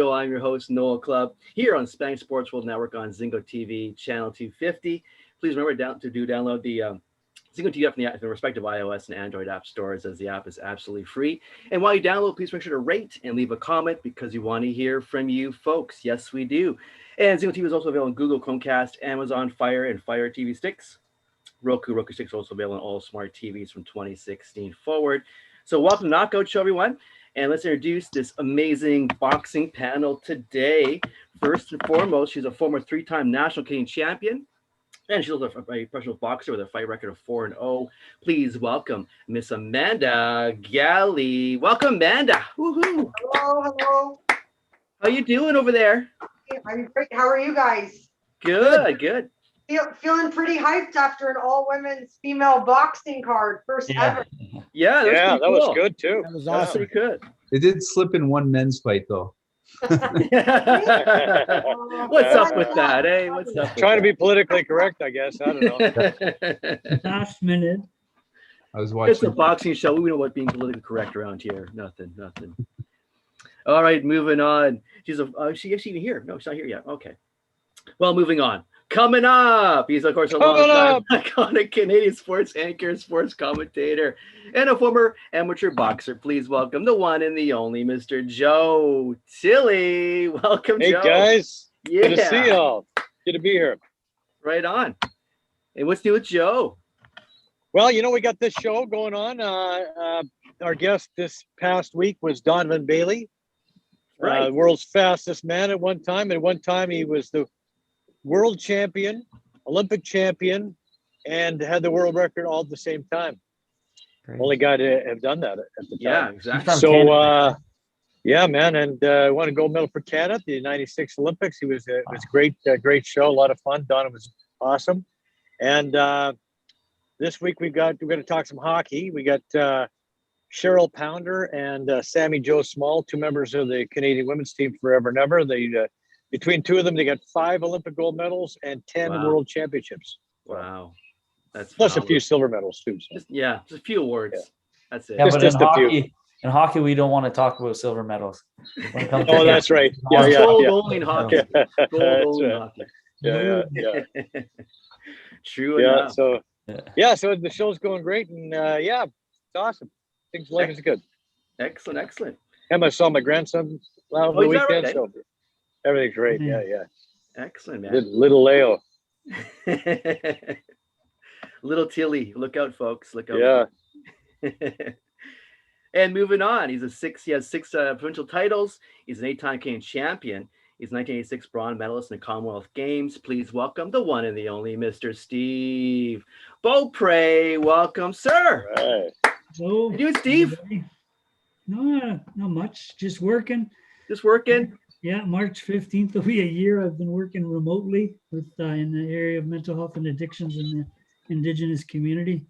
Show. I'm your host, Noel Clubb, here on Spanish Sports World Network on Zingo TV, channel 250. Please remember to download the Zingo TV app from the respective iOS and Android app stores, as the app is absolutely free. And while you download, please make sure to rate and leave a comment because we want to hear from you folks. Yes, we do. And Zingo TV is also available on Google, Chromecast, Amazon Fire, and Fire TV sticks. Roku sticks are also available on all smart TVs from 2016 forward. So welcome to Knockout Show, everyone. And let's introduce this amazing boxing panel today. First and foremost, she's a former three-time national Canadian champion. And she's also a professional boxer with a fight record of 4-0. Please welcome Miss Amanda Galle. Welcome, Amanda. Woohoo. Hello. How you doing over there? I'm great. How are you guys? Good. Feeling pretty hyped after an all-women's female boxing card, first ever. Yeah, that cool. Was good too. That was awesome. Pretty good. It did slip in one men's fight though. What's up with that, eh? What's up? Trying to be politically correct, I guess. I don't know. Last minute. I was watching. It's a boxing show. We know what being politically correct around here. Nothing. All right, moving on. Is she even here? No, she's not here yet. Okay. Well, moving on. Coming up, he's of course a long-time iconic Canadian sports anchor, sports commentator, and a former amateur boxer. Please welcome the one and the only Mr. Joe Tilley. Welcome, Joe. Hey guys, good to see y'all. Good to be here. Right on. And what's new with Joe? Well, we got this show going on. Our guest this past week was Donovan Bailey, right? World's fastest man at one time. At one time, he was the world champion, Olympic champion, and had the world record all at the same time. Great. Only guy to have done that at the time. Yeah, exactly. So, yeah, man, and won a gold medal for Canada at the '96 Olympics. It was great great show, a lot of fun. Donna was awesome. And this week we're going to talk some hockey. We got Cheryl Pounder and Sammy Jo Small, two members of the Canadian women's team forever and ever. They between two of them, they got 5 Olympic gold medals and 10 world championships. Wow. That's plus phenomenal. A few silver medals too. So. Just a few awards. Yeah. That's it. Yeah, just but a few. In hockey, we don't want to talk about silver medals. Oh, that's right. Gold only in hockey. Gold only in hockey. Yeah. True enough. So the show's going great, and it's awesome. Life is good. Excellent. Emma saw my grandson last weekend, right? so everything's great. Yeah. Excellent, man. Little Leo. Little Tilley. Look out, folks. Look out. Yeah. And moving on, he has 6 provincial titles. He's an 8-time Canadian champion. He's a 1986 bronze medalist in the Commonwealth Games. Please welcome the one and the only Mr. Steve Beaupre. Welcome, sir. All right. Hello. How you doing, Steve? No, not much. Just working. Yeah, March 15th will be a year. I've been working remotely with in the area of mental health and addictions in the Indigenous community.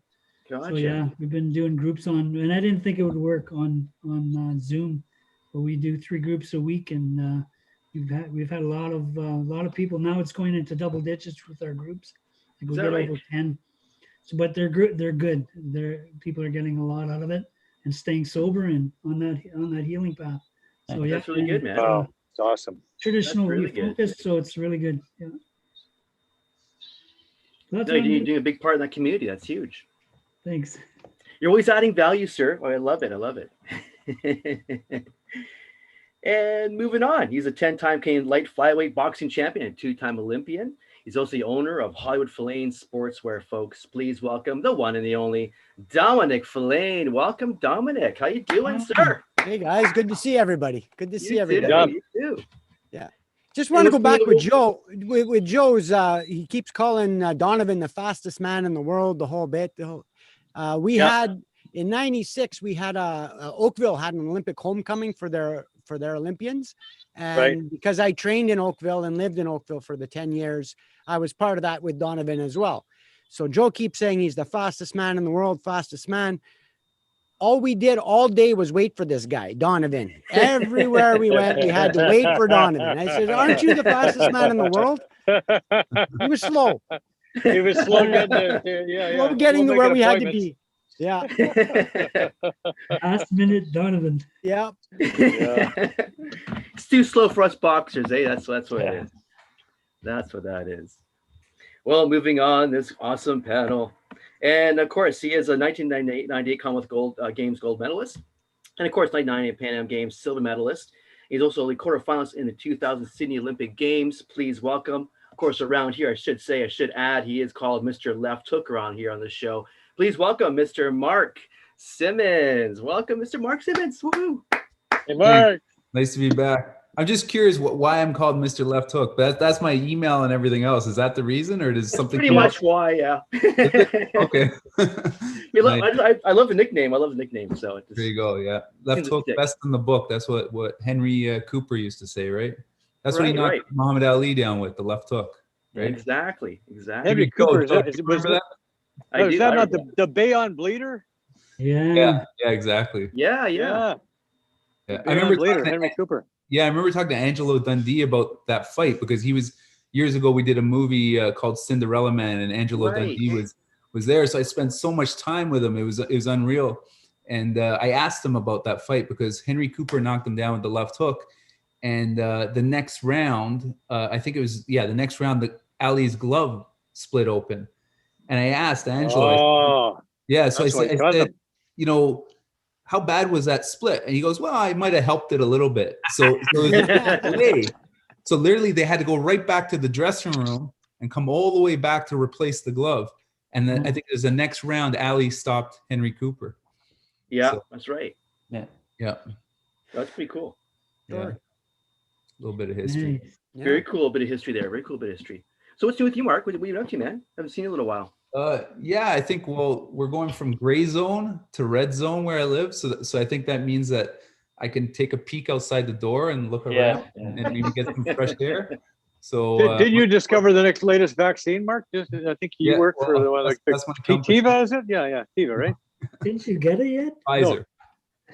Gotcha. So yeah, we've been doing groups and I didn't think it would work on Zoom, but we do 3 groups a week, and we've had a lot of people. Now it's going into double digits with our groups. Like we get over 10. So, but they're good. People are getting a lot out of it and staying sober and on that healing path. So that's really good, man. Wow. It's awesome. Traditional really focus, so it's really good. Yeah. You're doing a big part in that community. That's huge. Thanks. You're always adding value, sir. Oh, I love it. And moving on, he's a 10-time Canadian light flyweight boxing champion and 2-time Olympian. He's also the owner of Hollywood Filane Sportswear, folks. Please welcome the one and the only Domenic Filane. Welcome, Domenic. How you doing, sir? Hey guys, good to see everybody. You too. Yeah. Just want to go back with Joe. With Joe's, he keeps calling Donovan the fastest man in the world, the whole bit. We had in '96, we had Oakville had an Olympic homecoming for their Olympians, and because I trained in Oakville and lived in Oakville for the 10 years, I was part of that with Donovan as well. So Joe keeps saying he's the fastest man in the world, fastest man. All we did all day was wait for this guy, Donovan. Everywhere we went, we had to wait for Donovan. I said, "Aren't you the fastest man in the world?" He was slow. He was slow getting to where we had to be. Yeah. Last minute Donovan. Yeah. too slow for us boxers, eh? That's what Yeah. it is. That's what that is. Well, moving on, this awesome panel. And of course, he is a 1998 Commonwealth Games gold medalist. And of course, 1998 Pan Am Games silver medalist. He's also the quarterfinalist in the 2000 Sydney Olympic Games. Please welcome. Of course, around here, I should add, he is called Mr. Left Hook around here on the show. Please welcome Mr. Mark Simmons. Welcome, Mr. Mark Simmons. Woo-hoo. Hey, Mark. Nice to be back. I'm just curious why I'm called Mr. Left Hook. That's my email and everything else. Is that the reason, or does That's something? pretty much why, yeah. Okay. Nice. I love the nickname. I love the nickname. So it just, there you go. Yeah, Left Hook, best in the book. That's what Henry Cooper used to say, right? That's what he knocked Muhammad Ali down with, the left hook. Right? Exactly. Henry Cooper. Was that? Is that not the Bayonne Bleeder? Yeah. Yeah, exactly. Yeah. I remember Henry Cooper. Yeah, I remember talking to Angelo Dundee about that fight because he was years ago. We did a movie called Cinderella Man, and Angelo Dundee was there. So I spent so much time with him. It was unreal. And I asked him about that fight because Henry Cooper knocked him down with the left hook. And the next round, I think it was the next round, Ali's glove split open. And I asked Angelo. So I said, how bad was that split? And he goes, well, I might have helped it a little bit. So literally they had to go right back to the dressing room and come all the way back to replace the glove. And then I think it was the next round, Ali stopped Henry Cooper. Yeah, that's right. Yeah. That's pretty cool. Yeah. A little bit of history. Nice. Yeah. Very cool bit of history there. Very cool bit of history. So what's new with you, Mark? What are you up to, man? Haven't seen you in a little while. I think we're going from gray zone to red zone where I live. So I think that means that I can take a peek outside the door and look around and maybe get some fresh air. So did you discover the latest vaccine, Mark? I think you work for the one like Teva, is it? Yeah, Teva, right? Didn't you get it yet? Pfizer. No.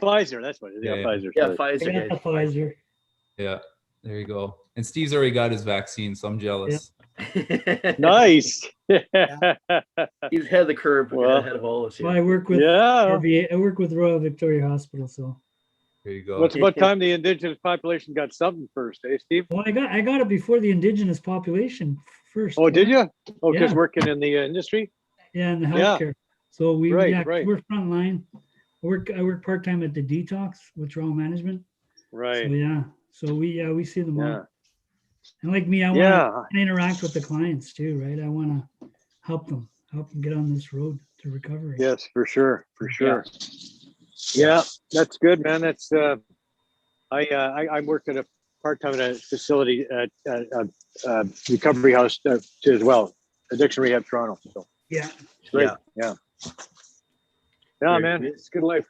Pfizer, that's what it is. Yeah, Pfizer. Yeah, sorry. Pfizer. I got the Pfizer. Yeah, there you go. And Steve's already got his vaccine, so I'm jealous. Nice. He's ahead of the curve, ahead of all of us here. Well, I work with I work with Royal Victoria Hospital, so. There you go. What time the indigenous population got something first, Steve? Well, I got it before the indigenous population first. Oh, did you? Oh, Yeah. just working in the industry? Yeah, in the healthcare. So we're frontline. I work part-time at the Detox withdrawal management. Right. So we see them Yeah. all. And like me, I want to interact with the clients too, right? I want to help them get on this road to recovery. Yes, for sure. Yeah, that's good, man. That's I work at a part-time at a facility at recovery house too as well, Addiction Rehab Toronto. So Yeah. great. Yeah, Very man, good. it's a good life.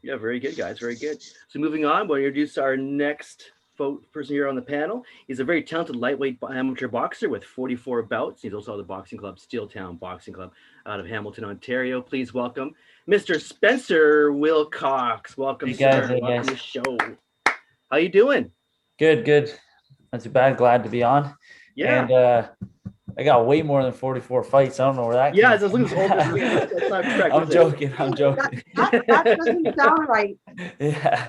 Yeah, very good, guys. Very good. So moving on, we'll introduce our next person here on the panel. He's a very talented lightweight amateur boxer with 44 bouts. He's also at the boxing club, Steeltown Boxing Club out of Hamilton, Ontario. Please welcome Mr. Spencer Wilcox. Welcome, sir. Welcome to the show. How you doing? Good. Not too bad. Glad to be on. Yeah. And I got way more than 44 fights. I don't know where that Yeah, came that's not correct. I'm joking. That doesn't sound right. Yeah.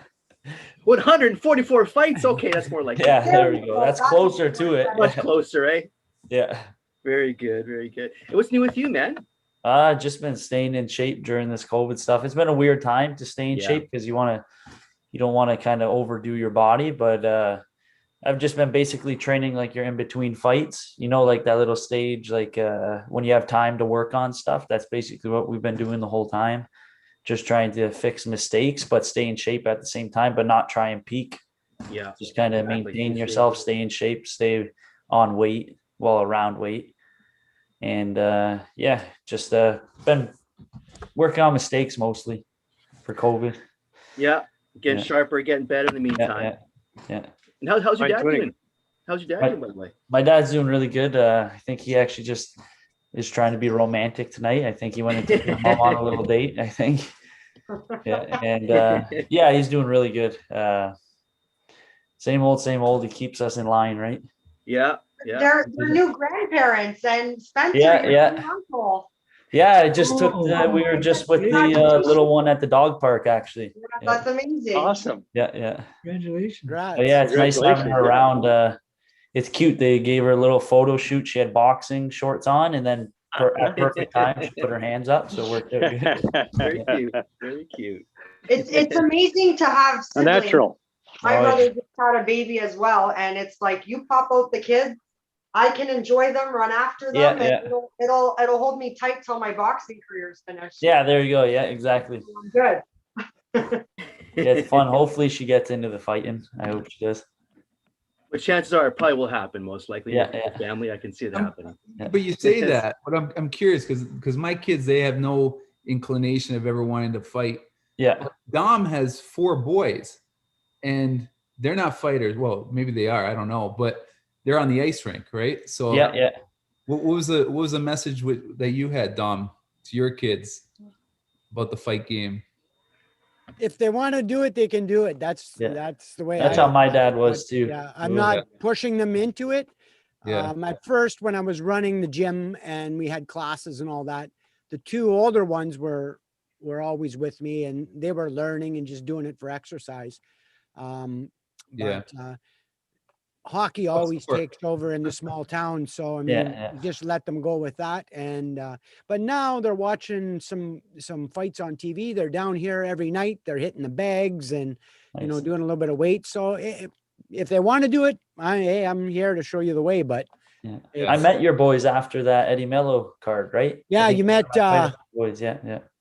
144 fights. Okay, that's more like Yeah, there we go. That's closer to it. much closer, eh? Yeah. Very good, very good. And what's new with you, man? Just been staying in shape during this COVID stuff. It's been a weird time to stay in shape because you don't want to kind of overdo your body, but I've just been basically training like you're in between fights, like that little stage, like when you have time to work on stuff. That's basically what we've been doing the whole time. Just trying to fix mistakes, but stay in shape at the same time, but not try and peak. Yeah. Just kind of maintain yourself, stay in shape, stay on weight, around weight. And just been working on mistakes mostly for COVID. Yeah. Getting sharper, getting better in the meantime. Yeah. And how's your dad doing? How's your dad doing, by the way? My dad's doing really good. I think he actually just is trying to be romantic tonight. I think he went and took his mom on a little date, I think. Yeah. And he's doing really good. Same old. He keeps us in line, right? Yeah. They're new grandparents and Spencer. Yeah. Uncle. Yeah, I just took Oh, we were just with the little one at the dog park, actually. That's amazing. Awesome. Yeah. Congratulations. Congrats. But yeah, it's nice having Congratulations, her yeah. around. It's cute. They gave her a little photo shoot. She had boxing shorts on, and then at perfect time, she put her hands up. So it worked out good. Very cute. Very cute. It's amazing to have A siblings. natural. My Oh, brother just had a baby as well, and it's like you pop out the kids, I can enjoy them, run after them, Yeah, and yeah. it'll hold me tight till my boxing career's finished. Yeah, there you go. Yeah, exactly. I'm good. Yeah, it's fun. Hopefully, she gets into the fighting. I hope she does. But chances are it probably will happen, most likely. Yeah, With the family, I can see it happening. But you say that, but I'm curious because my kids, they have no inclination of ever wanting to fight. Yeah. Dom has 4 boys, and they're not fighters. Well, maybe they are. I don't know, but they're on the ice rink, right? So Yeah. What was the message that you had, Dom, to your kids about the fight game? If they want to do it, they can do it. That's the way. That's how my dad was too. Yeah, I'm not pushing them into it. Yeah. At first, when I was running the gym and we had classes and all that, the 2 older ones were always with me, and they were learning and just doing it for exercise. Hockey always takes over in the small towns, so I mean, you just let them go with that. And but now they're watching some fights on TV. They're down here every night. They're hitting the bags and doing a little bit of weight. So if they want to do it, I'm here to show you the way. But I met your boys after that Eddie Mello card, right? Yeah, you met boys.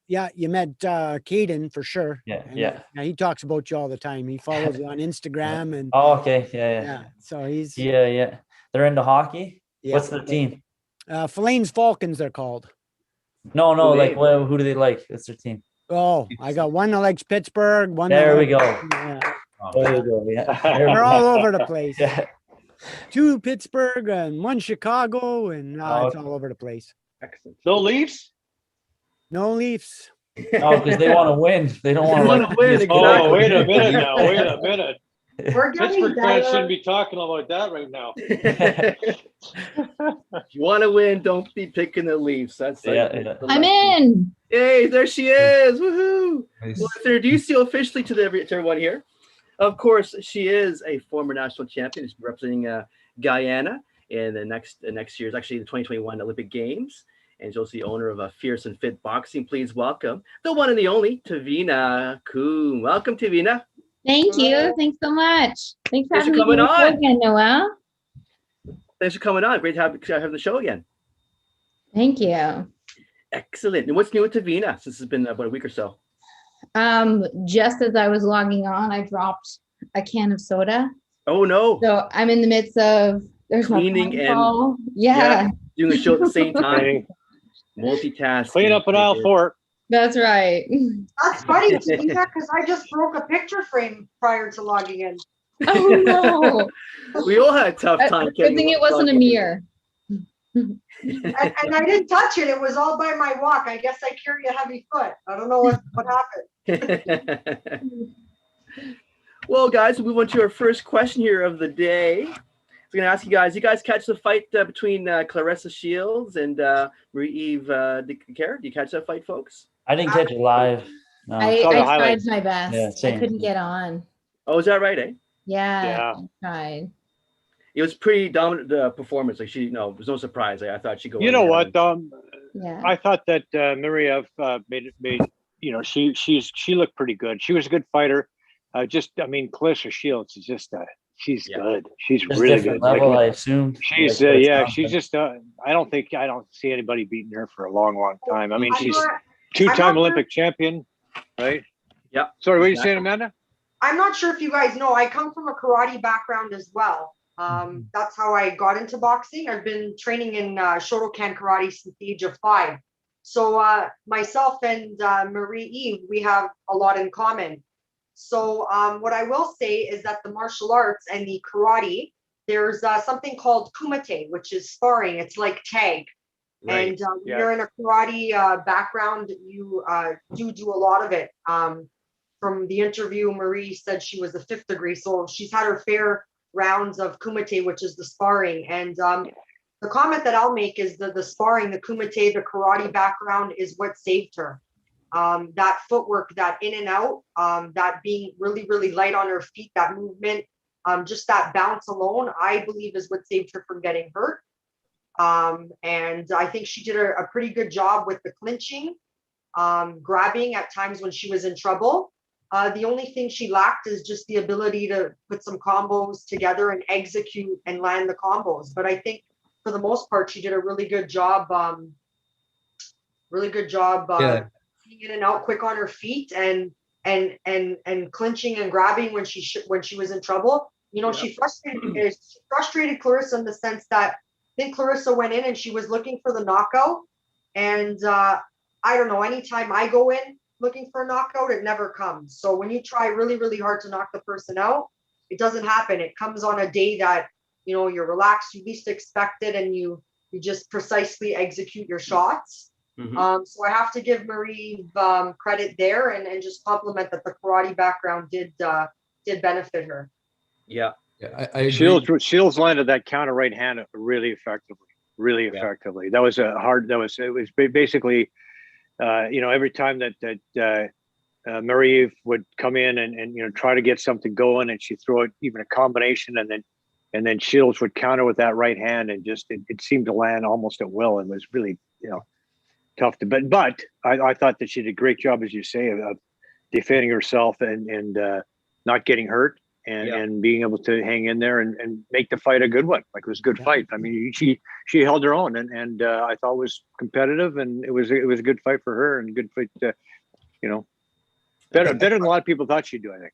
Yeah, you met Caden for sure. Yeah. He talks about you all the time. He follows you on Instagram and okay. Yeah. So he's yeah. They're into hockey. Yeah. What's the team? Filane's Falcons, they're called. No, like who do they like? What's their team? Oh, I got one that likes Pittsburgh. One there we go. Yeah. There we go. Yeah. They're all over the place. Yeah. 2 Pittsburgh and 1 Chicago, and it's all over the place. Excellent. No Leafs? No Leafs. Oh, because they want to win. They don't want to win. Exactly. Oh, wait a minute now. Wait a minute. We're getting Pittsburgh fans better. shouldn't be talking about that right now. If you want to win, don't be picking the Leafs. That's like I'm in. Hey, there she is. Woohoo. Nice. Well, let's introduce you officially to everyone here. Of course, she is a former national champion. She's representing Guyana in the next year's, actually the 2021 Olympic Games. And she's also the owner of Fierce and Fit Boxing. Please welcome the one and the only Taveena Coon. Welcome, Taveena. Thank you. Thanks so much. Thanks for having me coming on again, Noel. Thanks for coming on. Great to have the show again. Thank you. Excellent. And what's new with Taveena since it's been about a week or so? Just as I was logging on, I dropped a can of soda. Oh no. So I'm in the midst of cleaning and doing a show at the same time. Multitasking. Clean up an aisle 4. That's right. That's funny because I just broke a picture frame prior to logging in. Oh no. We all had a tough time. Good thing it wasn't a mirror. and I didn't touch it. It was all by my walk. I guess I carry a heavy foot. I don't know what happened. Well, guys, we'll move on to our first question here of the day. I'm going to ask you guys catch the fight between Clarissa Shields and Marie-Eve H.E.R? Do you catch that fight, folks? I didn't catch it live. No. I tried my best. Yeah, same. I couldn't get on. Oh, is that right, eh? Yeah. I tried. It was pretty dominant performance. Like it was no surprise. I thought she'd go. You know what, Yeah. I thought that Marie-Eve made she looked pretty good. She was a good fighter. Clarissa Shields is just she's good. She's Just really different good. level, I assume. She's she's just I don't see anybody beating her for a long time. I mean, she's two-time Olympic champion, right? Yeah. Sorry, what are you saying, Amanda? I'm not sure if you guys know, I come from a karate background as well. That's how I got into boxing. I've been training in Shotokan karate since the age of 5. So myself and Marie-Eve, we have a lot in common. So what I will say is that the martial arts and the karate, there's something called kumite, which is sparring. It's like tag. Right. And when you're in a karate background, you do a lot of it. From the interview, Marie said she was a 5th degree, so she's had her fair rounds of kumite, which is the sparring. And the comment that I'll make is the sparring, the kumite, the karate background is what saved her. That footwork, that in and out, that being really, really light on her feet, that movement, just that bounce alone, I believe is what saved her from getting hurt. And I think she did a pretty good job with the clinching, grabbing at times when she was in trouble. The only thing she lacked is just the ability to put some combos together and execute and land the combos. But I think for the most part, she did a really good job. Being in and out quick on her feet and clinching and grabbing when she was in trouble. You know, she frustrated Clarissa in the sense that I think Clarissa went in and she was looking for the knockout. And I don't know, anytime I go in looking for a knockout, it never comes. So when you try really, really hard to knock the person out, it doesn't happen. It comes on a day that, you know, you're relaxed, you least expect it, and you just precisely execute your shots. So I have to give Marie credit there, and just compliment that the karate background did benefit her. Yeah. I agree. Shields landed that counter right hand really effectively. That was it was basically, you know, every time that Marie would come in and you know, try to get something going, and she'd throw it, even a combination, and then Shields would counter with that right hand, and just it seemed to land almost at will, and was really, you know, tough to. But I thought that she did a great job, as you say, of defending herself and not getting hurt, and being able to hang in there and make the fight a good one. Like, it was a good fight. I mean, she held her own, and I thought it was competitive, and it was a good fight for her, and good fight. You know, better than a lot of people thought she'd do, I think.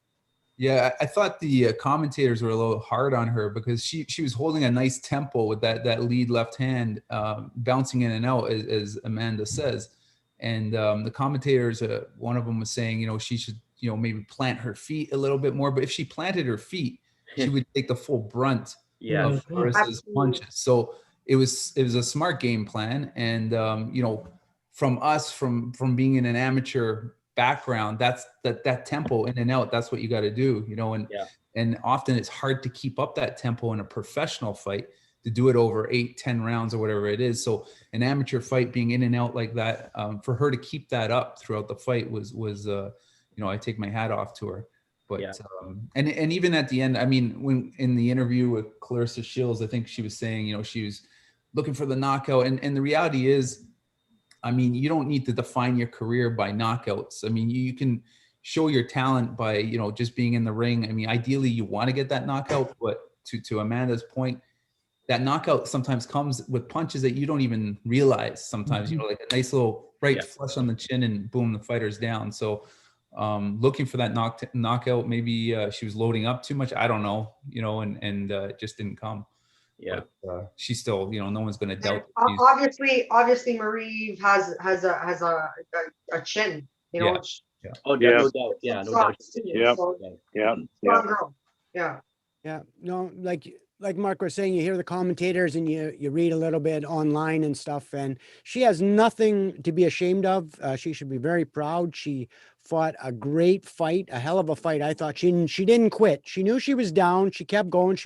Yeah, I thought the commentators were a little hard on her because she was holding a nice tempo with that lead left hand, bouncing in and out, as Amanda says. And the commentators, one of them was saying, you know, she should, you know, maybe plant her feet a little bit more. But if she planted her feet, she would take the full brunt of Clarissa's punches. So it was a smart game plan. And you know, from us, from being in an amateur background, that's that tempo in and out, that's what you got to do, you know. And often it's hard to keep up that tempo in a professional fight, to do it over 8-10 rounds or whatever it is. So an amateur fight, being in and out like that, for her to keep that up throughout the fight was you know, I take my hat off to her. But and even at the end, I mean, when in the interview with Clarissa Shields, I think she was saying, you know, she was looking for the knockout, and the reality is, I mean, you don't need to define your career by knockouts. I mean, you can show your talent by, you know, just being in the ring. I mean, ideally you want to get that knockout, but to Amanda's point, that knockout sometimes comes with punches that you don't even realize sometimes, you know, like a nice little right flush on the chin, and boom, the fighter's down. So looking for that knockout, maybe she was loading up too much. I don't know, you know, and it just didn't come. Yeah, but, she's still, you know, no one's going to doubt. Obviously, Marie has a chin, you know. Oh, yeah, no doubt. Yeah, no doubt. Strong girl. Yeah. No, like Mark was saying, you hear the commentators and you read a little bit online and stuff, and she has nothing to be ashamed of. She should be very proud. She fought a great fight, a hell of a fight. I thought she didn't quit. She knew she was down. She kept going.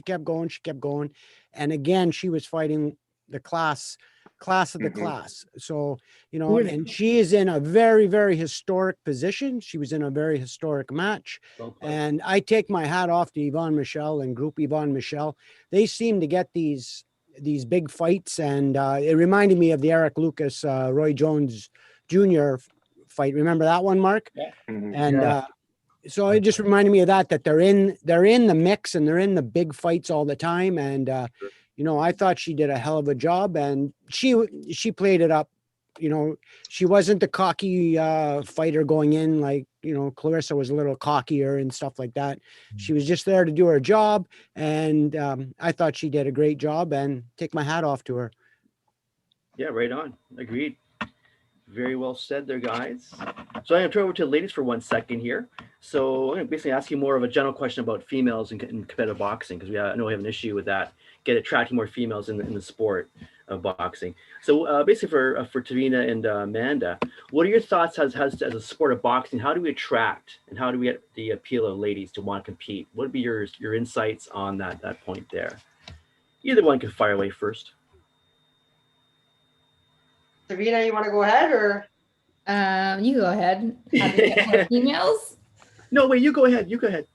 And again, she was fighting the class of the class. So, you know, and she is in a very, very historic position. She was in a very historic match. And I take my hat off to Yvonne Michel and Group Yvonne Michel. They seem to get these big fights. And it reminded me of the Eric Lucas, Roy Jones Jr. fight. Remember that one, Mark? Yeah. And so it just reminded me of that they're in the mix, and they're in the big fights all the time. And, you know, I thought she did a hell of a job, and she played it up. You know, she wasn't the cocky fighter going in, like, you know, Clarissa was a little cockier and stuff like that. She was just there to do her job. And I thought she did a great job, and take my hat off to her. Yeah, right on. Agreed. Very well said there, guys. So I'm going to turn over to the ladies for 1 second here. So I'm going to basically ask you more of a general question about females in competitive boxing, because I know we have an issue with that, attracting more females in the sport of boxing. So basically for Taveena and Amanda, what are your thoughts as a sport of boxing? How do we attract, and how do we get the appeal of ladies to want to compete? What would be your insights on that point there? Either one can fire away first. Taveena, you want to go ahead or? You go ahead. How to get more females? No, wait, you go ahead. You go ahead.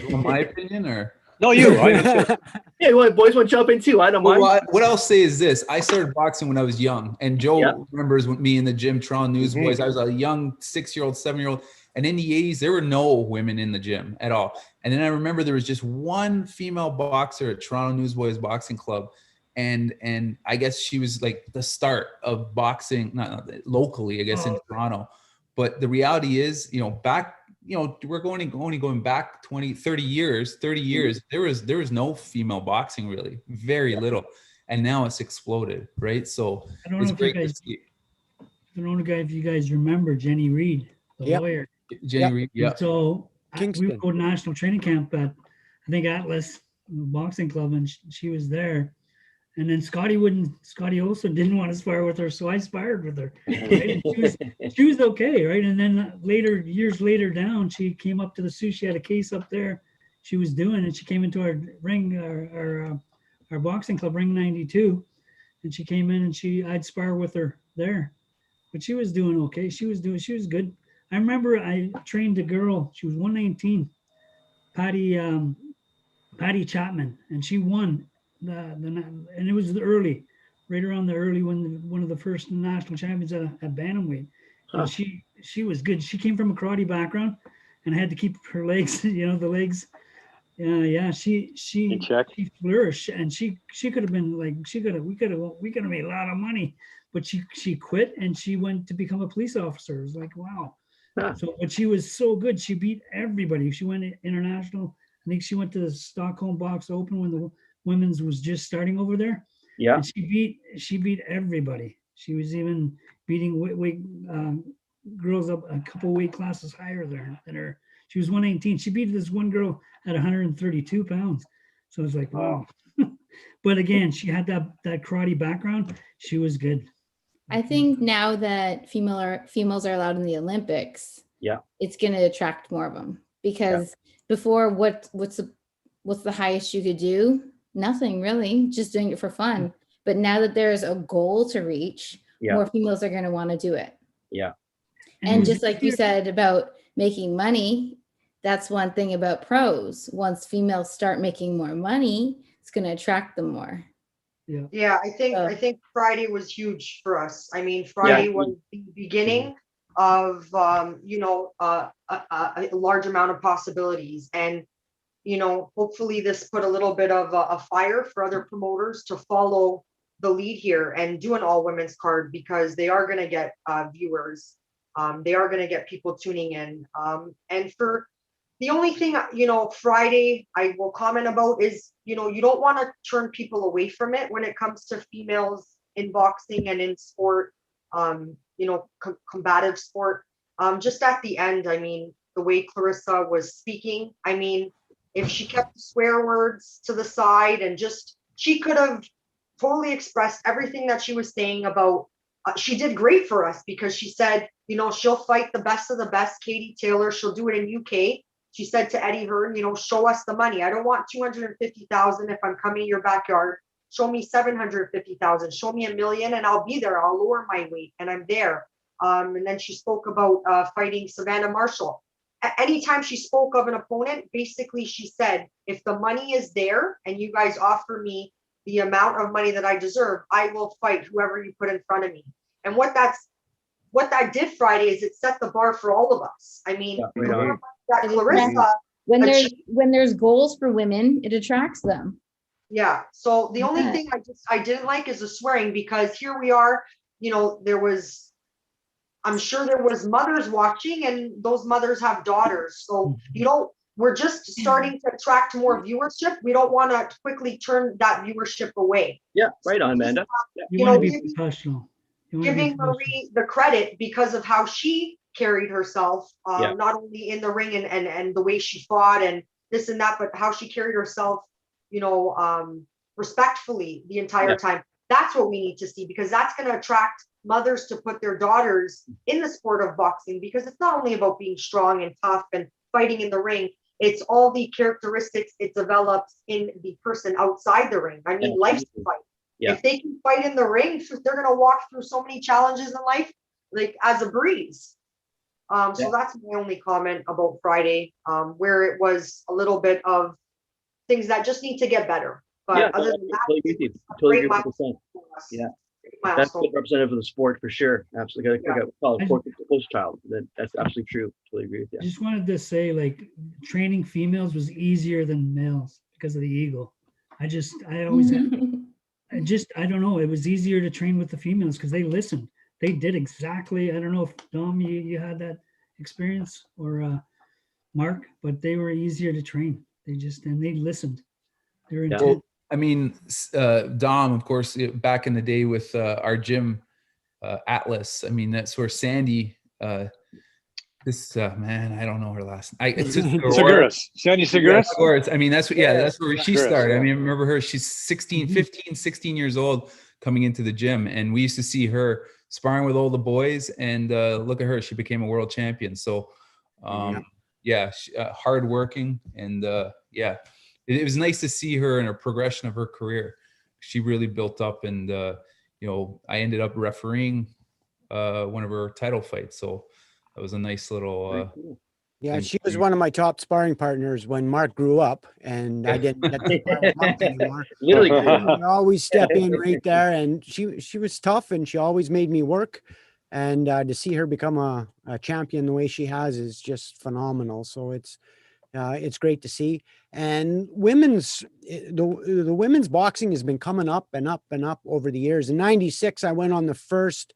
You want my opinion or? No, you. I did too. Yeah, boys want to jump in too. I don't mind. Well, what I'll say is this. I started boxing when I was young. And Joe Yeah. remembers with me in the gym, Toronto Newsboys. I was a young 6-year-old, 7-year-old. And in the 80s, there were no women in the gym at all. And then I remember there was just one female boxer at Toronto Newsboys Boxing Club. And I guess she was like the start of boxing, not locally, I guess, in Toronto. But the reality is, back, we're only going back 30 years, there was no female boxing really, very little. And now it's exploded, right? So it's great to see. I don't know if you guys remember Jenny Reed, the lawyer. Jenny Reed, yeah. So Kingston. we would go to national training camp at, I think, Atlas Boxing Club, and she was there. And then Scotty also didn't want to spar with her, so I sparred with her. Right? She was okay, right? And then years later down, she came up to the suit. She had a case up there she was doing, and she came into our ring, our boxing club, Ring 92, and she came in and I'd spar with her there. But she was doing okay. She was good. I remember I trained a girl. She was 119, Patty Chapman, and she won. And it was right around the early one of the first national champions at bantamweight. Huh. She was good. She came from a karate background, and I had to keep her legs, the legs. She flourished, and she could have been like we could have made a lot of money, but she quit and she went to become a police officer. It was like, wow. Huh. So, but she was so good. She beat everybody. She went international. I think she went to the Stockholm Box Open when the women's was just starting over there. Yeah. And she beat everybody. She was even beating girls up a couple weight classes higher than her. She was 118. She beat this one girl at 132 pounds. So it's like, wow. But again, she had that karate background. She was good. I think now that females are allowed in the Olympics, it's going to attract more of them, because before, what's the highest you could do? Nothing really, just doing it for fun. But now that there's a goal to reach, more females are going to want to do it. Yeah. And just like you said about making money, that's one thing about pros. Once females start making more money, it's going to attract them more. Yeah, I think Friday was huge for us. I mean, Friday was the beginning of a large amount of possibilities, and hopefully this put a little bit of a fire for other promoters to follow the lead here and do an all women's card, because they are going to get viewers, they are going to get people tuning in, and for the only thing, Friday I will comment about is, you don't want to turn people away from it when it comes to females in boxing and in sport, combative sport. Just at the end, I mean, the way Clarissa was speaking, I mean, if she kept the swear words to the side and she could have totally expressed everything that she was saying about, she did great for us, because she said, she'll fight the best of the best, Katie Taylor. She'll do it in UK. She said to H.E.R, show us the money. I don't want 250,000 if I'm coming to your backyard. Show me 750,000. Show me $1 million, and I'll be there. I'll lower my weight, and I'm there. And then she spoke about fighting Savannah Marshall. Anytime she spoke of an opponent, basically she said, if the money is there and you guys offer me the amount of money that I deserve, I will fight whoever you put in front of me. And what that did Friday is it set the bar for all of us. I mean, that Clarissa, when there's goals for women, it attracts them. Yeah. So the only thing I didn't like is the swearing, because here we are, I'm sure there was mothers watching, and those mothers have daughters. So we're just starting to attract more viewership. We don't want to quickly turn that viewership away. Yeah, right on, Amanda. You want to be professional. Giving Marie the credit because of how she carried herself, not only in the ring and the way she fought and this and that, but how she carried herself, respectfully the entire time. That's what we need to see, because that's going to attract mothers to put their daughters in the sport of boxing, because it's not only about being strong and tough and fighting in the ring. It's all the characteristics it develops in the person outside the ring. I mean, life's a fight. If they can fight in the ring, they're going to walk through so many challenges in life, like as a breeze. So that's my only comment about Friday, where it was a little bit of things that just need to get better. But other than that, totally agree with you. Yeah. That's good representative of the sport for sure. Absolutely. Call it post child. That's absolutely true. Totally agree with you. I just wanted to say, like, training females was easier than males because of the ego. I always I don't know. It was easier to train with the females because they listened. They did exactly. I don't know if Dom, you had that experience, or Mark, but they were easier to train. They listened. They were intent. Well, I mean, Dom, of course, back in the day with our gym, Atlas. I mean, that's where Sandy. Man, I don't know her last name. It's just Seguras. Sandy Seguras. Yeah, I mean, that's where she started. I mean, I remember her. She's 16 years old coming into the gym, and we used to see her sparring with all the boys. And look at her; she became a world champion. So, hardworking, and it was nice to see her in her progression of her career. She really built up, and I ended up refereeing one of her title fights. So that was a nice little. She was one of my top sparring partners when Mark grew up, and I didn't get to spar with Mark anymore. Literally, I always step in right there, and she was tough, and she always made me work. And to see her become a champion the way she has is just phenomenal. So it's great to see. And the women's boxing has been coming up and up and up over the years. In '96, I went on the first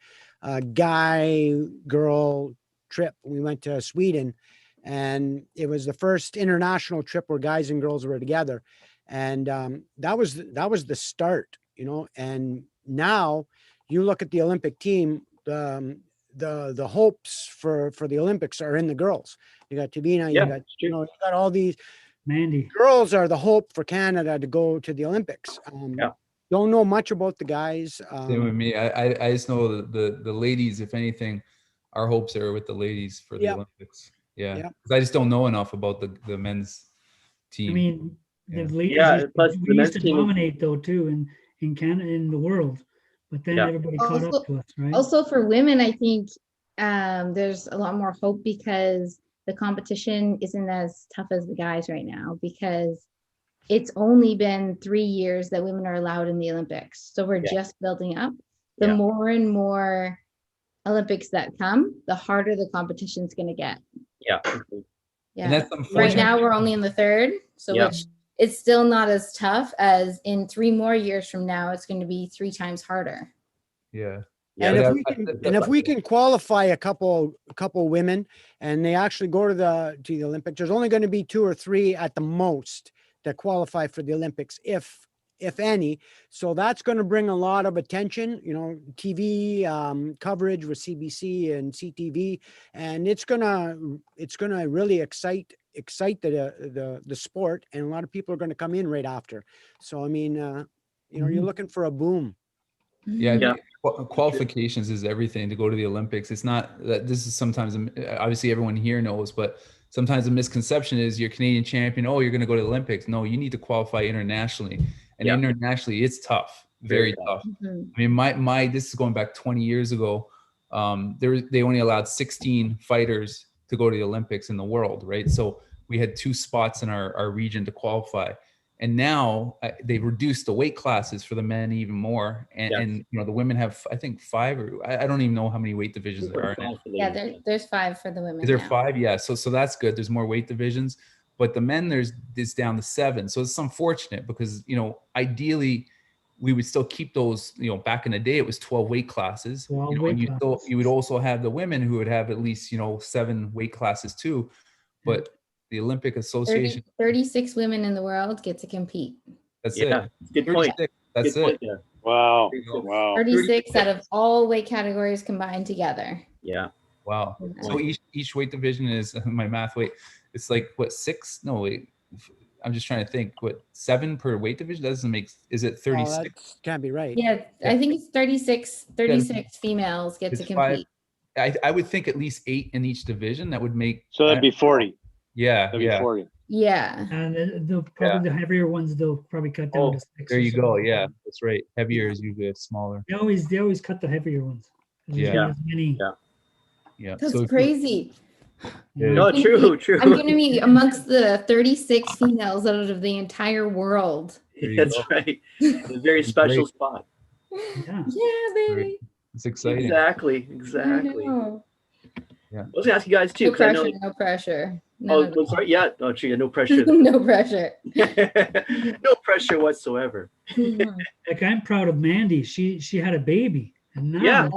guy-girl trip. We went to Sweden, and it was the first international trip where guys and girls were together. And that was the start, and now you look at the Olympic team, the hopes for the Olympics are in the girls. You got Taveena, you got all these. Mandy. Girls are the hope for Canada to go to the Olympics. Don't know much about the guys. Same with me. I just know the ladies, if anything, our hopes are with the ladies for the Olympics. Yeah. Because I just don't know enough about the men's team. I mean, the ladies we used to dominate though too in Canada, in the world. But then everybody caught up to us, right? Also for women, I think there's a lot more hope because the competition isn't as tough as the guys right now, because it's only been 3 years that women are allowed in the Olympics. So we're just building up. The more and more Olympics that come, the harder the competition's going to get. Yeah. And that's right now we're only in the third. So which it's still not as tough as in 3 more years from now, it's going to be 3 times harder. Yeah. And if we can qualify a couple women and they actually go to the Olympics, there's only going to be 2 or 3 at the most that qualify for the Olympics, if any. So that's going to bring a lot of attention, TV coverage with CBC and CTV, and it's gonna really excite the sport, and a lot of people are going to come in right after. So I mean, you're looking for a boom. Yeah. Qualifications is everything to go to the Olympics. It's not that this is sometimes, obviously everyone here knows, but sometimes the misconception is you're Canadian champion. Oh, you're going to go to the Olympics. No, you need to qualify internationally, and internationally it's tough, very tough. I mean, my this is going back 20 years ago. They only allowed 16 fighters to go to the Olympics in the world, right? So we had 2 spots in our region to qualify. And now they've reduced the weight classes for the men even more. And the women have, I think, 5, or I don't even know how many weight divisions there are now. Yeah, there's 5 for the women. Is there 5? Yeah. So that's good. There's more weight divisions. But the men, it's down to 7. So it's unfortunate because, ideally we would still keep those, back in the day, it was 12 weight classes. You would also have the women who would have at least, 7 weight classes too. But the Olympic Association, 36 women in the world get to compete. That's it. Good point. That's Good it. point. Wow. 36 out of all weight categories combined together. Yeah. Wow. So each weight division is, my math weight, it's like what, 6? No, wait. I'm just trying to think. What, 7 per weight division? That doesn't make. Is it 36? Oh, that can't be right. Yeah, I think it's 36 females get to compete. I would think at least 8 in each division. That would make. So that'd be 40. Yeah. That'd be 40. Yeah. And they'll probably the heavier ones they'll probably cut down to 6. There you go. Yeah, that's right. Heavier is usually smaller. They always cut the heavier ones. Yeah. Yeah. That's So crazy. No, true. I'm going to be amongst the 36 females out of the entire world. That's right. It's a very special spot. Yeah. Yeah, baby. It's exciting. Exactly. Yeah. I was gonna ask you guys too. No pressure. No pressure. Sorry. Yeah. Oh, true. No pressure. No pressure. No pressure whatsoever. Like I'm proud of Mandy. She had a baby, and now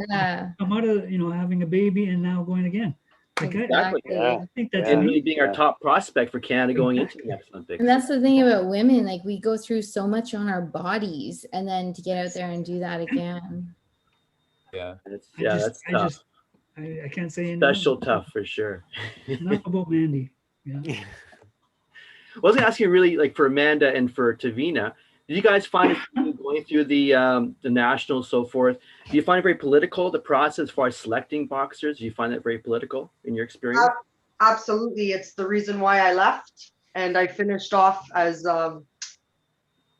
I'm out of having a baby and now going again. Like Exactly. I think that's really being our top prospect for Canada going into the next Olympics. And that's the thing about women. Like we go through so much on our bodies, and then to get out there and do that again. Yeah. That's tough. I can't say anything. Special tough for sure. Enough about Mandy. Yeah. I was gonna ask you really, like, for Amanda and for Taveena, did you guys find it going through the nationals, so forth? Do you find it very political, the process as far as selecting boxers? Do you find that very political in your experience? Absolutely. It's the reason why I left, and I finished off as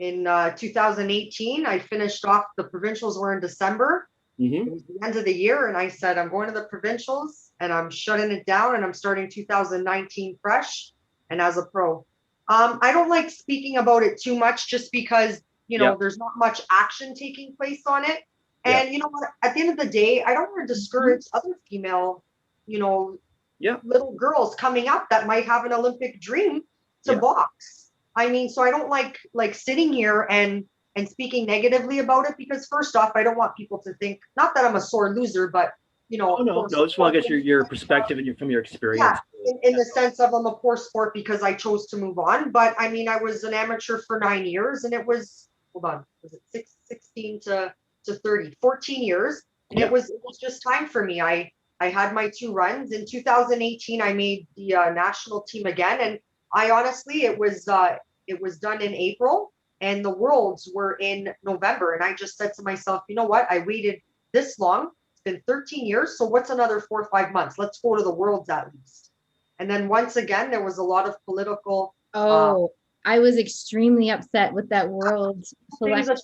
in 2018. I finished off, the provincials were in December. It was the end of the year, and I said, I'm going to the provincials and I'm shutting it down, and I'm starting 2019 fresh and as a pro. I don't like speaking about it too much just because, there's not much action taking place on it. And you know what, at the end of the day, I don't want to discourage other female, little girls coming up that might have an Olympic dream to box. I mean, so I don't like sitting here and speaking negatively about it, because first off, I don't want people to think, not that I'm a sore loser, but no, I just want to get your perspective and from your experience. Yeah, in the sense of I'm a poor sport because I chose to move on. But I mean, I was an amateur for 9 years, and it was, was it 16 to 30, 14 years. And it was just time for me. I had my 2 runs. In 2018, I made the national team again. And I honestly, it was done in April. And the Worlds were in November. And I just said to myself, you know what? I waited this long. It's been 13 years. So what's another 4 or 5 months? Let's go to the Worlds at least. And then once again, there was a lot of political. I was extremely upset with that World selection.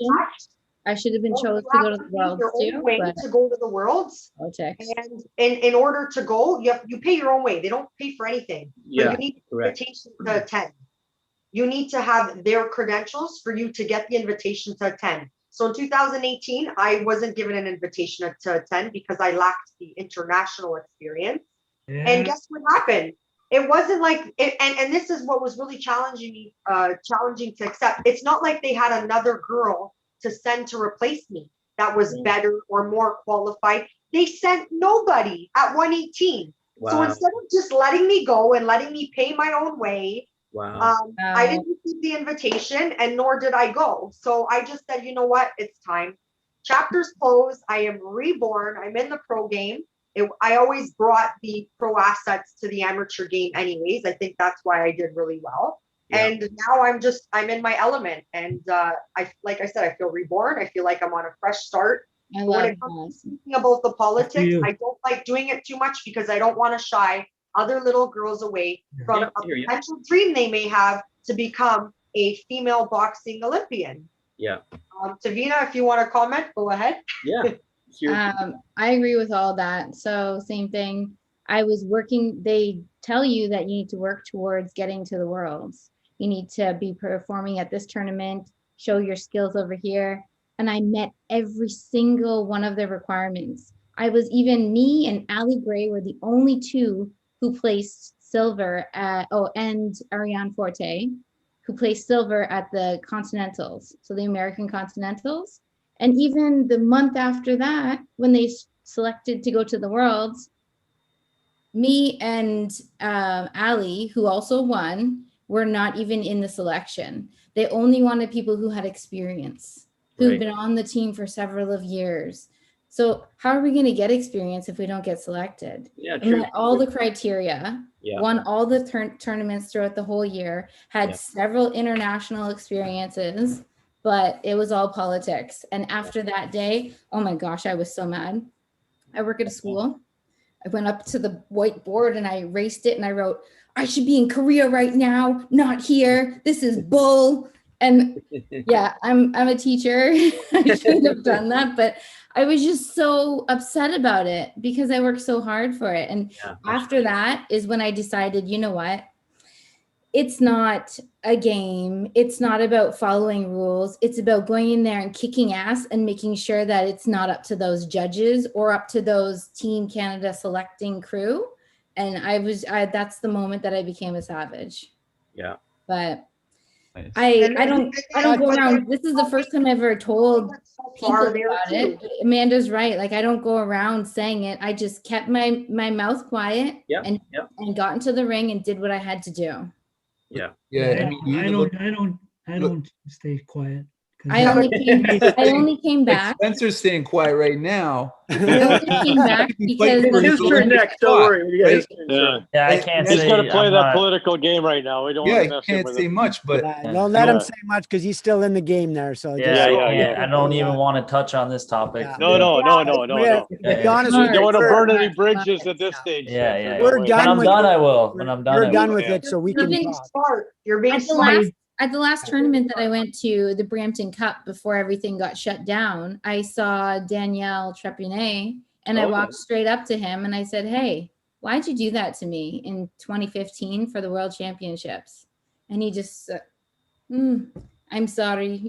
I should have been chosen to go to the Worlds too. To go to the Worlds. And in order to go, you pay your own way. They don't pay for anything. Yeah, but you need an invitation to attend. You need to have their credentials for you to get the invitation to attend. So in 2018, I wasn't given an invitation to attend because I lacked the international experience. Yeah. And guess what happened? It wasn't like, and this is what was really challenging to accept. It's not like they had another girl to send to replace me that was better or more qualified. They sent nobody at 118. Wow. So instead of just letting me go and letting me pay my own way, I didn't receive the invitation, and nor did I go. So I just said, you know what? It's time. Chapter's closed. I am reborn. I'm in the pro game. I always brought the pro assets to the amateur game anyways. I think that's why I did really well. Yeah. And now I'm in my element. And like I said, I feel reborn. I feel like I'm on a fresh start. But when it comes to speaking about the politics, I don't like doing it too much because I don't want to shy other little girls away from a potential dream they may have to become a female boxing Olympian. Yeah. Taveena, if you want to comment, go ahead. Yeah. I agree with all that. So same thing. I was working, they tell you that you need to work towards getting to the Worlds. You need to be performing at this tournament, show your skills over here. And I met every single one of the requirements. Me and Ali Gray were the only 2 who placed silver and Ariane Forte, who placed silver at the Continentals, so the American Continentals. And even the month after that, when they selected to go to the Worlds, me and Ali, who also won, were not even in the selection. They only wanted people who had experience, who've been on the team for several of years. So how are we going to get experience if we don't get selected? Yeah, true. Met all the criteria, won all the tournaments throughout the whole year, had several international experiences, but it was all politics. And after that day, oh my gosh, I was so mad. I work at a school. I went up to the whiteboard and I erased it and I wrote, I should be in Korea right now, not here. This is bull. And yeah, I'm a teacher. I shouldn't have done that, but I was just so upset about it because I worked so hard for it. And after that is when I decided, you know what? It's not a game. It's not about following rules. It's about going in there and kicking ass and making sure that it's not up to those judges or up to those Team Canada selecting crew. And that's the moment that I became a savage. Yeah. But Nice. I don't go around. This is the first time I've ever told people about it. Amanda's right. Like, I don't go around saying it. I just kept my mouth quiet and got into the ring and did what I had to do. Yeah. Yeah. I don't stay quiet. I only came back. Spencer's staying quiet right now. I only came back because his turn next. Don't worry. I can't say. He's going to play that political game right now. We don't want to mess can't say much, but don't let him say much because he's still in the game there. So I don't even want to touch on this topic. No. To be honest, you don't want to burn any bridges at this stage. We're done. When I'm done, I will. When I'm done, we're done with it, so we can talk. You're being smart. At the last tournament that I went to, the Brampton Cup, before everything got shut down, I saw Daniel Trepinet, and I walked straight up to him and I said, "Hey, why'd you do that to me in 2015 for the World Championships?" And he just said, "I'm sorry,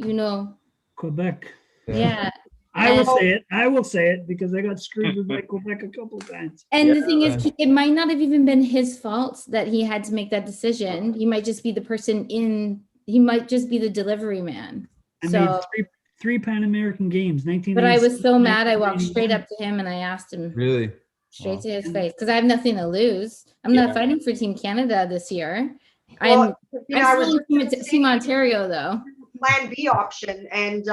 Quebec." Yeah. I will say it because I got screwed with my Quebec a couple of times. And the thing is, it might not have even been his fault that he had to make that decision. He might just be the person he might just be the delivery man. I made three Pan American Games, 1986. But I was so mad. I walked straight up to him and I asked him straight to his face because I have nothing to lose. I'm not fighting for Team Canada this year. I'm still in Team Ontario though. Plan B option, and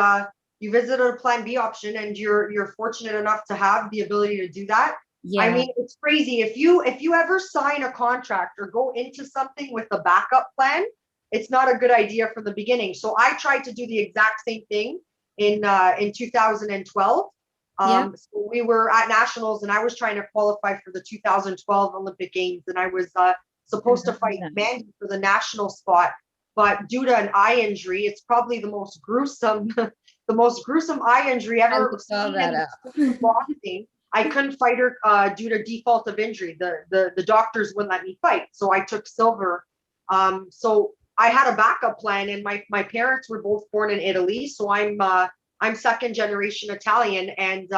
you visited a Plan B option, and you're fortunate enough to have the ability to do that. Yeah. I mean, it's crazy. If you ever sign a contract or go into something with a backup plan, it's not a good idea from the beginning. So I tried to do the exact same thing in 2012. So we were at nationals, and I was trying to qualify for the 2012 Olympic Games, and I was supposed to fight Mandy for the national spot, but due to an eye injury, it's probably the most gruesome eye injury ever seen in boxing. I couldn't fight her due to default of injury. The doctors wouldn't let me fight, so I took silver. So I had a backup plan, and my parents were both born in Italy, so I'm second generation Italian, and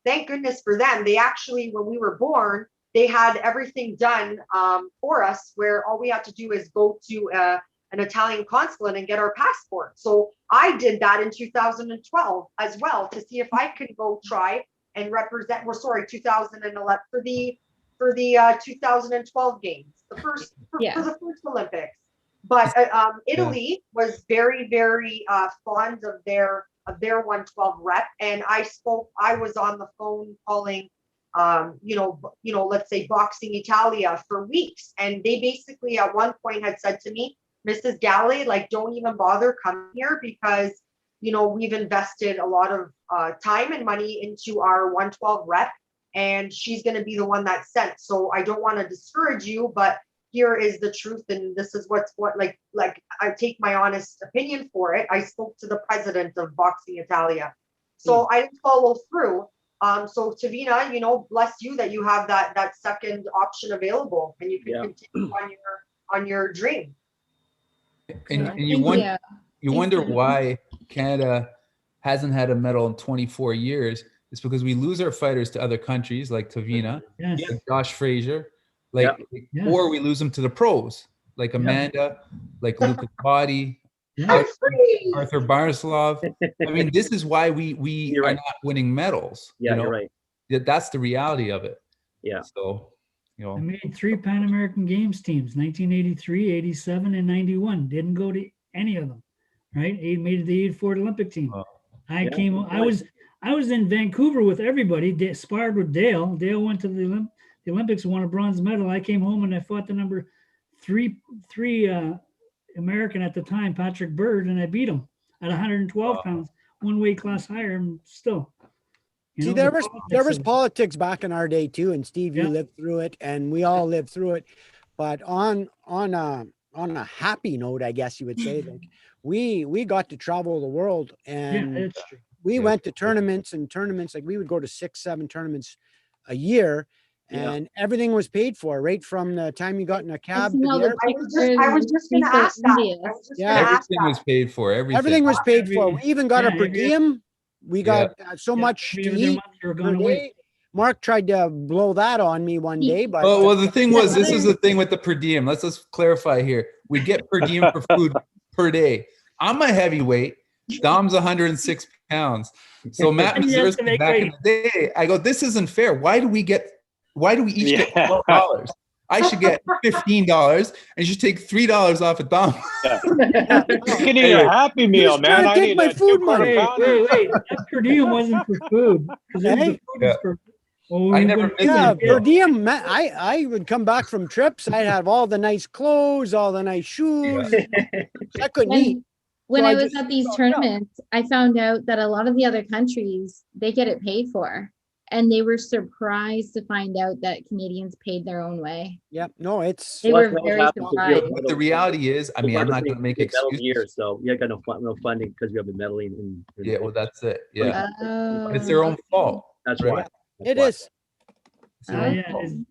thank goodness for them. They actually, when we were born, they had everything done for us, where all we had to do is go to an Italian consulate and get our passport. So I did that in 2012 as well to see if I could go try and represent. 2011 for the 2012 games, for the first Olympics. But Italy was very, very fond of their 112 rep, and I was on the phone calling, let's say Boxing Italia for weeks, and they basically at one point had said to me, "Mrs. Galle, like, don't even bother coming here because we've invested a lot of time and money into our 112 rep, and she's going to be the one that's sent. So I don't want to discourage you, but here is the truth, and this is what I take my honest opinion for it." I spoke to the president of Boxing Italia, so I didn't follow through. So Taveena, bless you that you have that second option available, and you can continue on your dream. And you wonder why Canada hasn't had a medal in 24 years. It's because we lose our fighters to other countries like Taveena, like Josh Frazier, or we lose them to the pros like Amanda, like Lucas Body, Arthur Barislov. I mean, this is why we are not winning medals. Yeah, you're right. That's the reality of it. Yeah. So, I made 3 Pan American Games teams, 1983, 87, and 91. Didn't go to any of them, right? Made it the 84 Olympic team. I was in Vancouver with everybody. Sparred with Dale. Dale went to the Olympics, won a bronze medal. I came home and I fought the number three American at the time, Patrick Bird, and I beat him at 112 pounds, one weight class higher, and still. There was politics back in our day too, and Steve, you lived through it, and we all lived through it. But on a happy note, I guess you would say, like we got to travel the world, and that's true. we went to tournaments. Like we would go to 6-7 tournaments a year, and everything was paid for right from the time you got in a cab to the airport. I was just going to ask that. Everything was paid for. Everything was paid for. We even got a per diem. We got so much to eat per day. Mark tried to blow that on me one day, but well, the thing was, this is the thing with the per diem. Let's just clarify here. We get per diem for food per day. I'm a heavyweight. Dom's 106 pounds. So Matt Mazursky back in the day, I go, this isn't fair. Why do we each get $12? I should get $15, and you should take $3 off of Dom. You need a Happy Meal, man. I need my food money. Wait. That per diem wasn't for food. I never per diem. I would come back from trips. I'd have all the nice clothes, all the nice shoes. I couldn't eat. When I was at these tournaments, I found out that a lot of the other countries, they get it paid for. And they were surprised to find out that Canadians paid their own way. Yep. No, they were very surprised. But the reality is, I mean, I'm not going to make excuses. Here, so you got no funding because we have been medaling. Yeah, well, that's it. Yeah, it's their own fault. That's right. It is.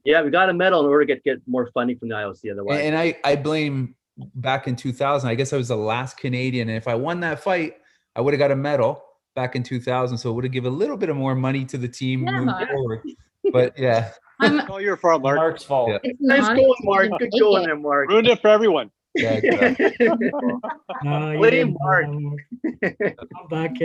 Yeah, we got a medal in order to get more funding from the IOC. Otherwise, and I blame back in 2000. I guess I was the last Canadian, and if I won that fight, I would have got a medal back in 2000. So it would have given a little bit of more money to the team moving forward. But yeah, it's all your fault, Mark. Mark's fault. Yeah. Nice going, Mark. Good going there, Mark. Ruined it for everyone. Yeah, exactly. Blame Mark. I'm back,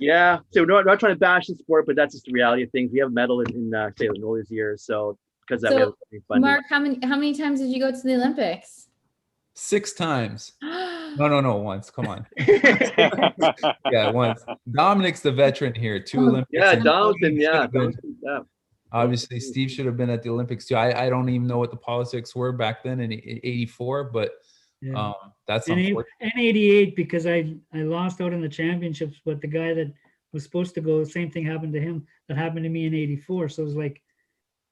Yeah, so we're not trying to bash the sport, but that's just the reality of things. We have a medal in say all these years, so because that so, Mark, how many times did you go to the Olympics? 6 times. No, once. Come on. Yeah, once. Dominic's the veteran here. 2 Olympics. Yeah, Donovan. Obviously, Steve should have been at the Olympics too. I don't even know what the politics were back then in '84, but that's unfortunate. And 88 because I lost out in the championships, but the guy that was supposed to go, the same thing happened to him that happened to me in '84. So it was like,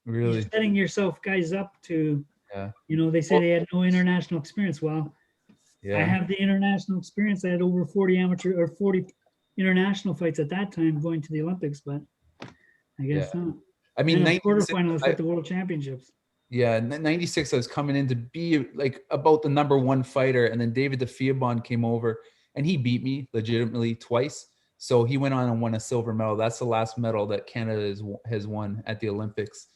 really you're setting yourself guys up to. They say they had no international experience. Well, I have the international experience. I had over 40 amateur or 40 international fights at that time going to the Olympics, but I guess not. I mean, quarterfinals at the World Championships. Yeah, in '96, I was coming in to be like about the number 1 fighter, and then David DeFeabon came over, and he beat me legitimately twice. So he went on and won a silver medal. That's the last medal that Canada has won at the Olympics.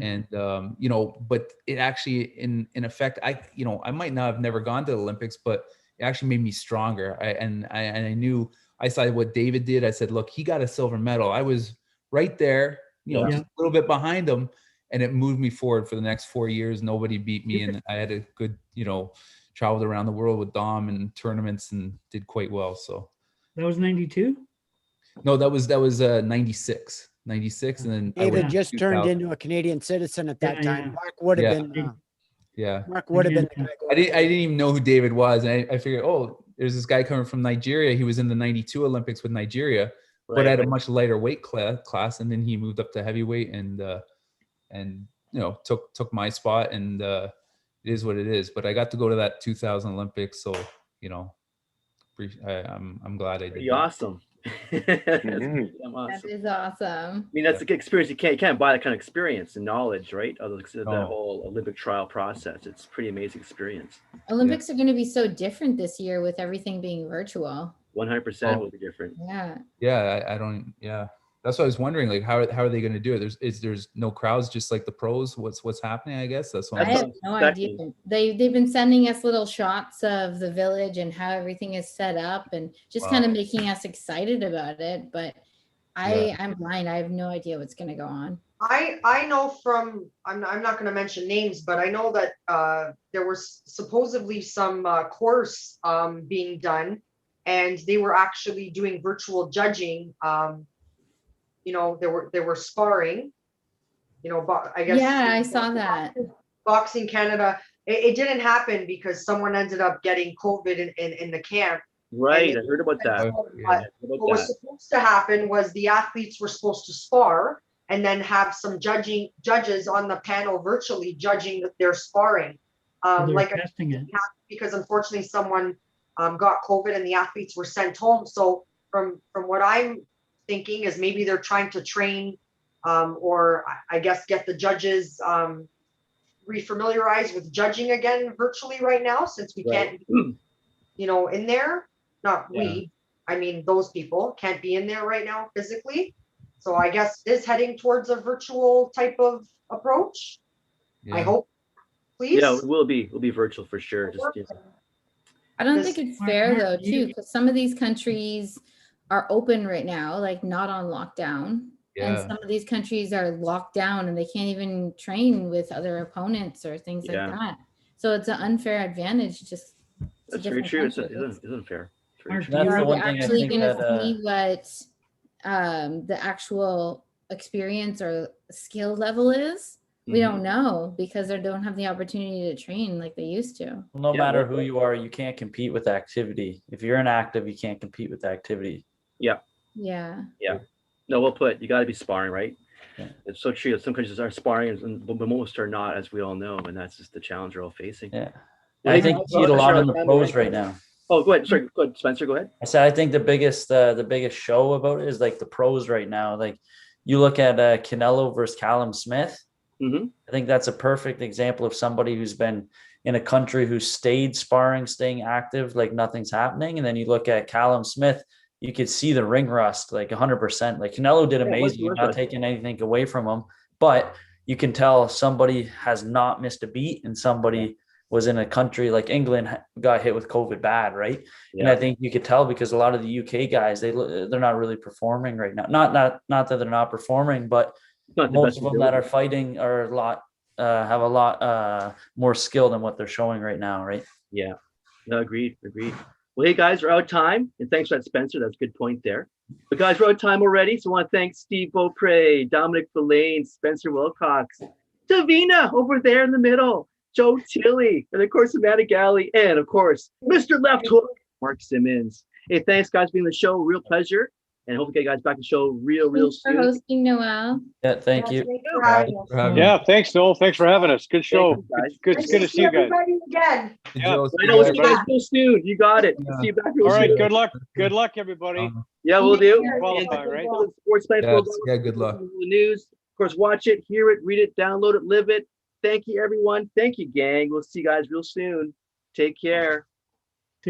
And but it actually in effect, I might not have never gone to the Olympics, but it actually made me stronger. I knew, I saw what David did. I said, look, he got a silver medal. I was right there, just a little bit behind him, and it moved me forward for the next 4 years. Nobody beat me, and I had a good, traveled around the world with Dom and tournaments and did quite well. So that was 92. No, that was 96. 96, and then David just turned into a Canadian citizen at that time. Mark would have been. Mark would have been the guy. I didn't even know who David was, and I figured, there's this guy coming from Nigeria. He was in the '92 Olympics with Nigeria, but at a much lighter weight class, and then he moved up to heavyweight and took my spot, and it is what it is. But I got to go to that 2000 Olympics, so I'm glad I did. Pretty awesome. That is awesome. I mean, that's a good experience. You can't buy that kind of experience and knowledge, right? Of the whole Olympic trial process. It's a pretty amazing experience. Olympics are going to be so different this year with everything being virtual. 100% will be different. Yeah. I don't. Yeah, that's what I was wondering. Like, how are they going to do it? There's no crowds, just like the pros. What's happening? I guess that's what I have no idea. They've been sending us little shots of the village and how everything is set up, and just kind of making us excited about it. But I'm blind. I have no idea what's going to go on. I know from, I'm not going to mention names, but I know that there was supposedly some course being done, and they were actually doing virtual judging. They were sparring, I guess. Yeah, I saw that. Boxing Canada. It didn't happen because someone ended up getting COVID in the camp. Right, I heard about that. What was supposed to happen was the athletes were supposed to spar, and then have some judges on the panel virtually judging their sparring. They're testing it. Because unfortunately someone got COVID and the athletes were sent home. So from what I'm thinking is maybe they're trying to train or I guess get the judges refamiliarized with judging again virtually right now, since we can't be, in there. Not we, I mean those people can't be in there right now physically. So I guess it is heading towards a virtual type of approach. I hope, please. Yeah, it will be virtual for sure. Just I don't think it's fair though, too, because some of these countries are open right now, like not on lockdown. And some of these countries are locked down and they can't even train with other opponents or things like that. So it's an unfair advantage. Just that's very true. It's unfair. That's the one thing I think going to see what the actual experience or skill level is. We don't know because they don't have the opportunity to train like they used to. No matter who you are, you can't compete with activity. If you're inactive, you can't compete with activity. Yeah. No, well put. You got to be sparring, right? Yeah. It's so true. Some countries are sparring, but most are not, as we all know, and that's just the challenge we're all facing. Yeah, I think you see it a lot in the pros right now. Oh, go ahead. Sorry, go ahead, Spencer. Go ahead. I said I think the biggest show about it is like the pros right now. Like you look at Canelo versus Callum Smith. I think that's a perfect example of somebody who's been in a country who stayed sparring, staying active, like nothing's happening. And then you look at Callum Smith, you could see the ring rust, like 100%. Like Canelo did amazing. You're not taking anything away from him, but you can tell somebody has not missed a beat and somebody was in a country like England got hit with COVID bad, right? And I think you could tell because a lot of the UK guys, they're not really performing right now. Not that they're not performing, but most of them that are fighting are have a lot more skill than what they're showing right now, right? Yeah, no, agreed. Well, hey guys, we're out of time, and thanks for that, Spencer. That's a good point there. But guys, we're out of time already, so I want to thank Steve Beaupre, Domenic Filane, Spencer Wilcox, Taveena over there in the middle, Joe Tilley, and of course Amanda Galle, and of course Mr. Left Hook, Mark Simmons. Hey, thanks guys for being on the show. Real pleasure. And hope to get you guys back to the show real Thanks soon. for hosting, Noel. Yeah, thank you. Yeah, thanks, Noel. Thanks for having us. Good show. Good to see you guys. Again. Yeah. I know we'll see you guys real soon. You got it. Yeah. See you back real soon. All right, good luck. Good luck, everybody. Yeah, we'll do. Qualify, right? Sports yeah, good luck. The news. Of course, watch it, hear it, read it, download it, live it. Thank you, everyone. Thank you, gang. We'll see you guys real soon. Take care.